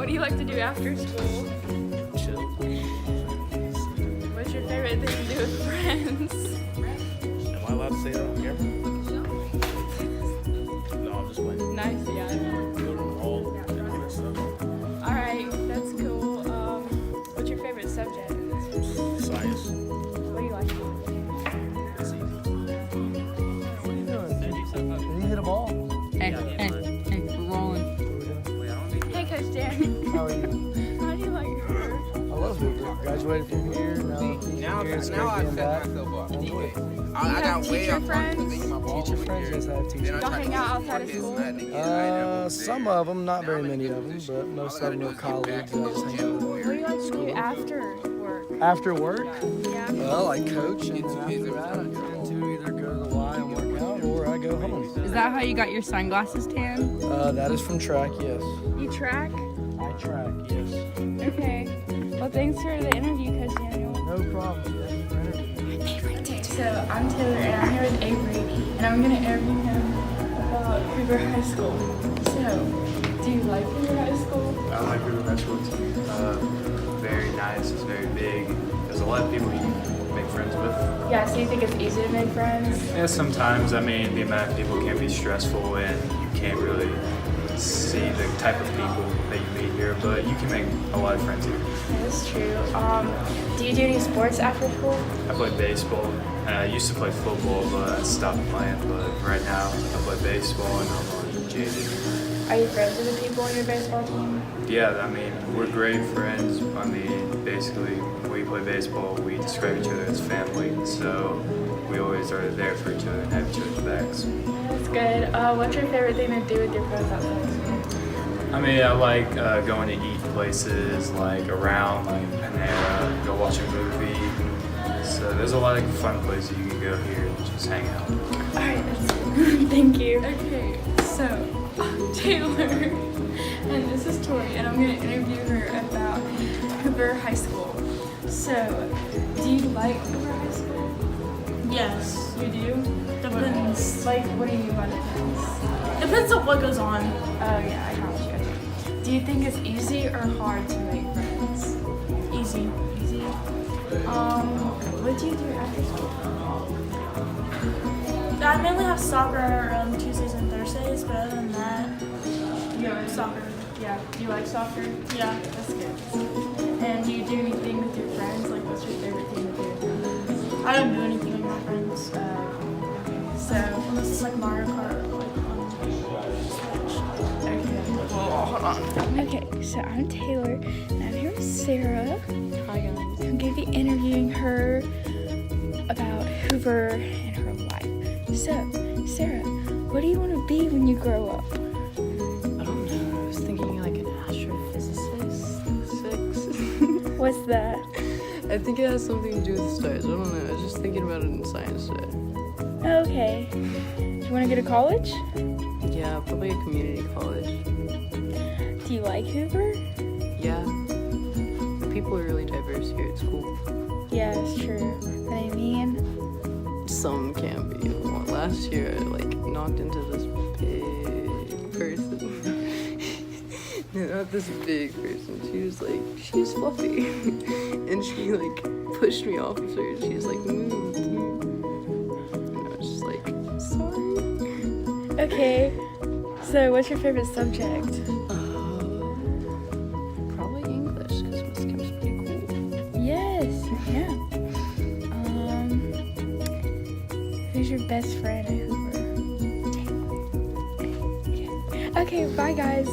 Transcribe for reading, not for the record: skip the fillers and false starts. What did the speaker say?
What do you like to do after school? Chill. What's your favorite thing to do with friends? Am I allowed to say that on camera? No, I'm just playing. Nice, yeah. Go to the mall and all that stuff. Alright, that's cool. What's your favorite subject? Science. What do you like? It's easy. What are you doing? Did you hit a ball? Hey, we're rolling. Hey, Coach Dan. How are you? How do you like your hair? I love Hoover. Graduated from here. Now it's great being back. Enjoy it. I got teacher friends. Teacher friends, yes, I have teacher Y'all hang out outside of school? Some of them, not very many of them, but most of them are colleagues. I just hang out with What do you like to do after work? them. After work, Yeah. well, I coach, and then after that, I tend to either go to the Y and work out, or I go home. Is that how you got your sunglasses tan? That is from track, yes. You track? I track, yes. Okay. Well, thanks for the interview, Coach Daniel. No problem. Thank you for interviewing. So I'm Taylor, and I'm here with Avery, and I'm going to interview him about Hoover High School. So, do you like Hoover High School? I like Hoover High School too. Very nice, it's very big. There's a lot of people you can make friends with. Yeah, so you think it's easy to make friends? Yeah, sometimes, I mean, the amount of people can be stressful and you can't really see the type of people that you meet here, but you can make a lot of friends here. That's true. Do you do any sports after school? I play baseball. I used to play football, but I stopped playing. But right now, I play baseball and I'm on JV. Are you friends with the people on your baseball team? Yeah, I mean, we're great friends. I mean, basically, when we play baseball, we describe each other as family. So we always are there for each other and have each other's backs. That's good. What's your favorite thing to do with your friends outside of school? I mean, I like going to eat places like around like Panera, go watch a movie. So there's a lot of fun places you can go here and just hang out. Alright, that's good. Thank you. Okay, so I'm Taylor, and this is Tori, and I'm going to interview her about Hoover High School. So, do you like Hoover High School? Yes. You do? Depends. Like, what do you mean by depends? Depends on what goes on. Oh yeah, I got you. Do you think it's easy or hard to make friends? Easy. Easy. What do you do after school? I mainly have soccer on Tuesdays and Thursdays, but other than that, soccer. Yeah. Do you like soccer? Yeah. That's good. And do you do anything with your friends? Like, what's your favorite thing to do with your friends? I don't do anything with my friends. Okay. So, Unless it's like Mario Kart or like hold on. Okay, so I'm Taylor, and I'm here with Sarah. Hi guys. I'm going to be interviewing her about Hoover and her life. So, Sarah, what do you want to be when you grow up? I don't know. I was thinking like an astrophysicist. What's that? I think it has something to do with stars. I don't know. I was just thinking about it in science today. Okay. Do you want to go to college? Yeah, probably a community college. Do you like Hoover? Yeah. The people are really diverse here at school. Yeah, it's true. But I mean, Some can be. Last year, I knocked into this big person. No, not this big person. She was fluffy. And she pushed me off of her. She was like, move. And I was just like, sorry. okay. So, what's your favorite subject? Probably English, because Miss Kim's pretty cool. Yes, yeah. Who's your best friend at Hoover? Okay, bye guys.